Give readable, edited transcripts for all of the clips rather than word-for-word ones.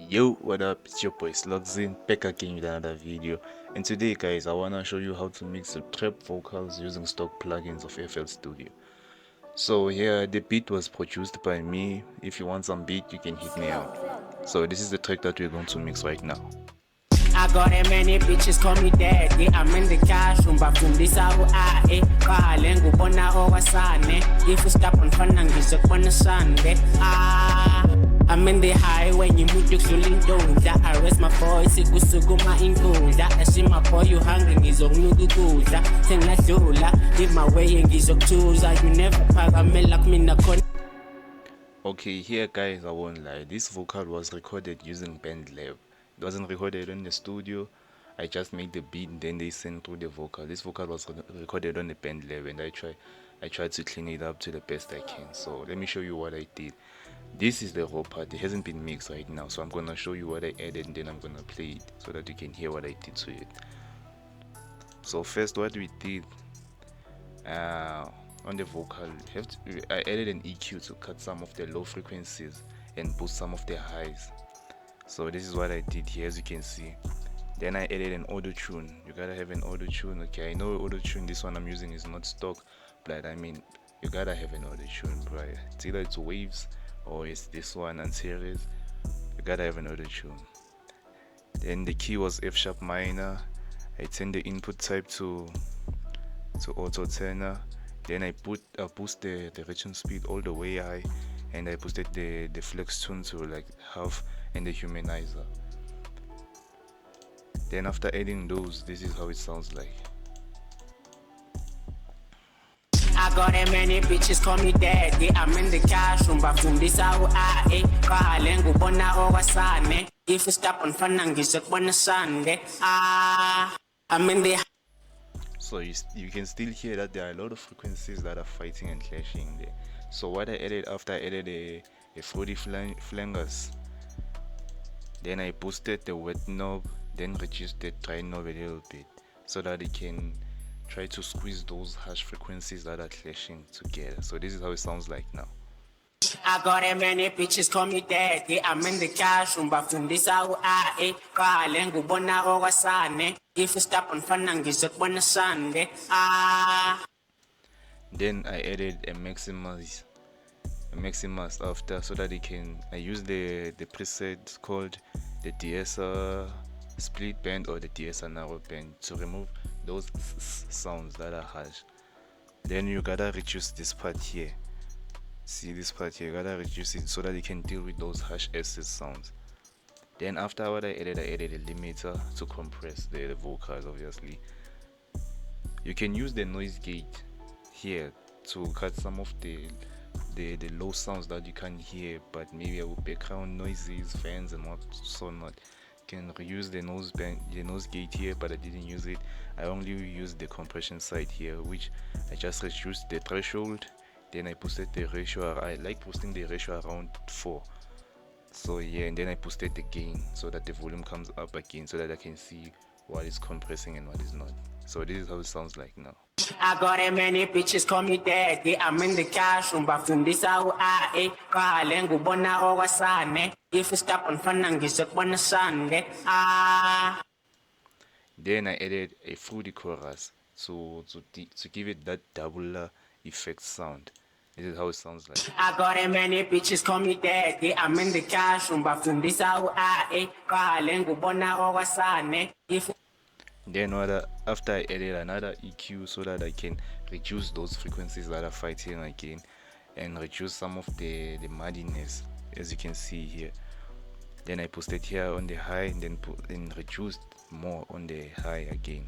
Yo, what up? It's your boy Slogzin, back again with another video. And today, guys, I wanna show you how to mix the trap vocals using stock plugins of FL Studio. So here, the beat was produced by me. If you want some beat, you can hit me out. So this is the track that we're going to mix right now. I got a many bitches call me daddy. I'm in the classroom bafundisa u-ae qale ngubona owasane if you stop on fana ngizokubona Sunday. I'm in the highway ngimuntu kudlula intundla. I raise my voice kusukuma inkundla. Ashima boy you hungry ngizokunika ukudla. Sengiladlula leave my way ngizokuthuza. You never phakamela kumina khona. Okay, here guys, I won't lie, this vocal was recorded using BandLab. It wasn't recorded in the studio. I just made the beat and then they sent through the vocal. This vocal was recorded on the BandLab and I tried to clean it up to the best I can. So let me show you what I did. This is the raw part. It hasn't been mixed right now, so I'm gonna show you what I added and then I'm gonna play it so that you can hear what I did to it. So first, what we did on the vocal, I added an EQ to cut some of the low frequencies and boost some of the highs. So this is what I did here, as you can see. Then I added an auto tune. You gotta have an auto tune. Okay, I know auto tune, this one I'm using is not stock, but I mean you gotta have an auto tune, bro. It's either it's waves or it's this one and series. You gotta have an auto tune. Then the key was F sharp minor. I turned the input type to auto tenor. Then I boost the return speed all the way high, and I boosted the flex tune to like half and the humanizer. Then after adding those, this is how it sounds like. I got a many bitches call me daddy. I'm in the classroom bafundisa u-ae qale ngubona owasane if you stop on fana ngizokubona Sunday. I'm in the. So you can still hear that there are a lot of frequencies that are fighting and clashing there. So what I added after, I added a 40 flangers. Then I boosted the wet knob, then reduced the dry knob a little bit so that it can try to squeeze those harsh frequencies that are clashing together. So this is how it sounds like now. I got a many bitches call me daddy. I'm in the classroom bafundisa u-ae qale ngubona owasane if you stop on fana ngizokubona Sunday. Then I added a maximus after so that I use the preset called the DSR split band or the DSR narrow band to remove those sounds that are harsh. Then you gotta reduce this part here. See this part here, you gotta reduce it so that you can deal with those harsh SS sounds. Then after what I added a limiter to compress the vocals. Obviously you can use the noise gate here to cut some of the low sounds that you can't hear, but maybe with background noises, fans and what so not. You can reuse the nose gate here, but I didn't use it. I only used the compression side here, which I just reduced the threshold. Then I boosted the ratio. I like boosting the ratio around 4. So yeah, and then I boosted the gain so that the volume comes up again, so that I can see what is compressing and what is not. So this is how it sounds like now. I got a many bitches call me daddy. I'm in the classroom bafundisa u-ae qale ngubona owasane if you stop on fana ngizokubona Sunday. Then I added a fruity chorus to give it that double effect sound. This is how it sounds like. I got a many bitches call me daddy. I'm in the classroom bafundisa u-ae qale ngubona owasane if. Then after I added another EQ so that I can reduce those frequencies that are fighting again and reduce some of the muddiness, as you can see here. Then I posted here on the high and then reduced more on the high again.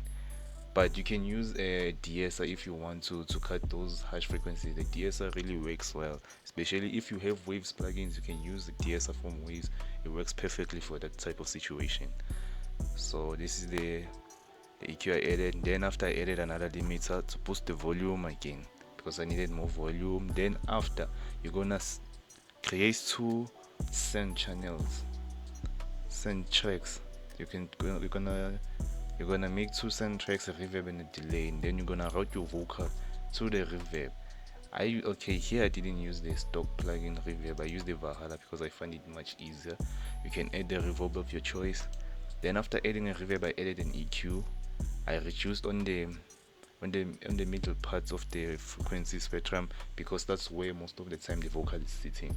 But you can use a DSR if you want to cut those harsh frequencies. The DSR really works well, especially if you have waves plugins. You can use the DSR from waves. It works perfectly for that type of situation. So this is the EQ I added. Then after I added another limiter to boost the volume again because I needed more volume. Then after, you're gonna create 2 send channels, send tracks. You're gonna make 2 send tracks, a reverb and a delay, and then you're gonna route your vocal to the reverb. Okay, here I didn't use the stock plugin reverb. I used the Valhalla because I find it much easier. you can add the reverb of your choice. Then after adding a reverb, I added an EQ. I reduced on the middle parts of the frequency spectrum because that's where most of the time the vocal is sitting.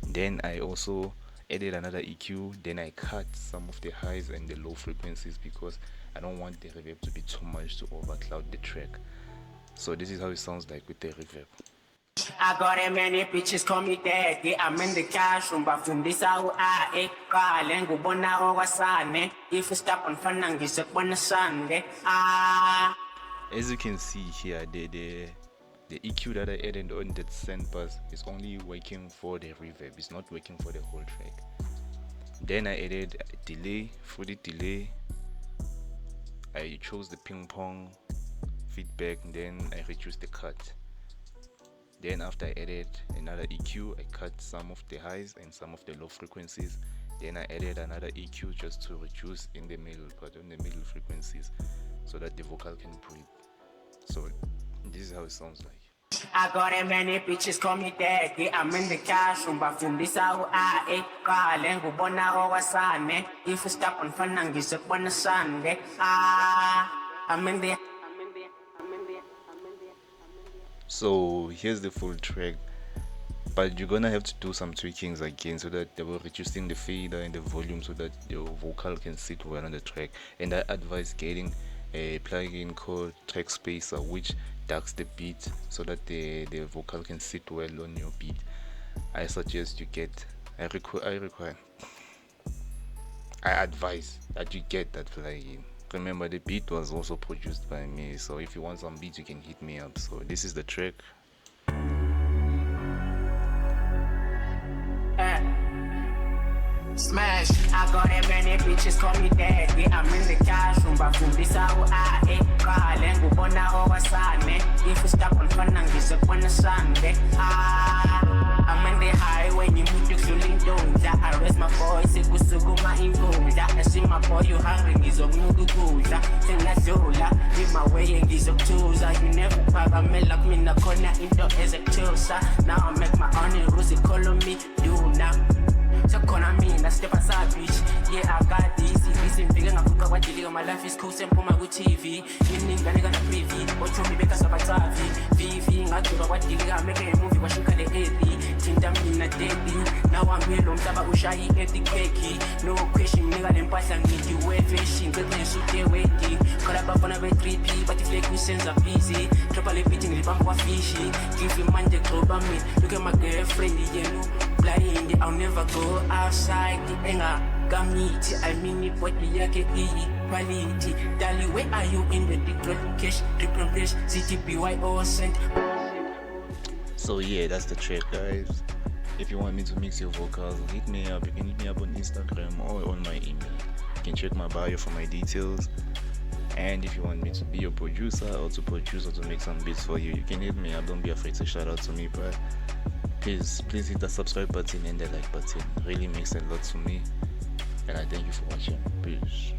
Then I also added another EQ. Then I cut some of the highs and the low frequencies because I don't want the reverb to be too much to overcloud the track. So this is how it sounds like with the reverb. I got a many bitches call me daddy. I'm in the classroom bafundisa u-A qale ngubona okwasane if you stop on fana ngizokubona Sunday. As you can see here, the EQ that I added on that send bus is only working for the reverb, it's not working for the whole track. Then I added a delay. For the delay, I chose the ping pong feedback, then I reduced the cut. Then after I added another EQ, I cut some of the highs and some of the low frequencies. Then I added another EQ just to reduce in the middle part, on the middle frequencies, so that the vocal can breathe. So this is how it sounds like. I got a many bitches call me daddy. I'm in the classroom bafundisa u-A qale ngubona okwasane if you stop on fana ngizokubona Sunday. I'm in the So here's the full track, but you're gonna have to do some tweakings again so that they will reducing the fader and the volume so that your vocal can sit well on the track. And I advise getting a plugin called Track Spacer, which ducks the beat so that the vocal can sit well on your beat. I suggest you get I advise that you get that plugin. Remember, the beat was also produced by me, so if you want some beats you can hit me up. So this is the track. Smash. I got a many bitches call me daddy. I'm in the classroom bafundisa u-A qale ngubona okwasane if you stop on fana ngizokubona Sunday. I'm in the highway ngimuntu kudlula intundla. I raise my voice kusukuma inkundla. I see my boy you hungry ngizokunuka ukudla. Sengadlula leave my way ngizokuthuza. You never phakamela kumina khona into ezekuthusa. Now I make my own rules, they call me Duna. So corner me, I step aside, bitch. Yeah, I got this. This is big enough to what you my life is cool, simple, my good TV. You need gonna preview. What you me because of a tavi. VV, I do what you got, make a movie, what you call it, 80. Tinta me in a dating. Now I'm real, I'm Taba Ushahi, epic cakey. No question, nigga, them pass and need you way fishing. Good thing, shoot their waiting. Call up on a 3P, but if they could sense are busy. Triple beating the bump was fishy. Give you man, the club on me. Look at my girlfriend, the yellow. Blind, I'll never go outside the anger. Gamiti, I mean it, what the yake quality. Dali, where are you in the different cash, different place, CTPY or cent? So yeah, that's the track, guys. If you want me to mix your vocals, hit me up. You can hit me up on Instagram or on my email. You can check my bio for my details. And if you want me to be your producer or to produce or to make some beats for you, you can hit me up. Don't be afraid to shout out to me, but please hit the subscribe button and the like button. It really makes a lot to me. And I thank you for watching. Peace.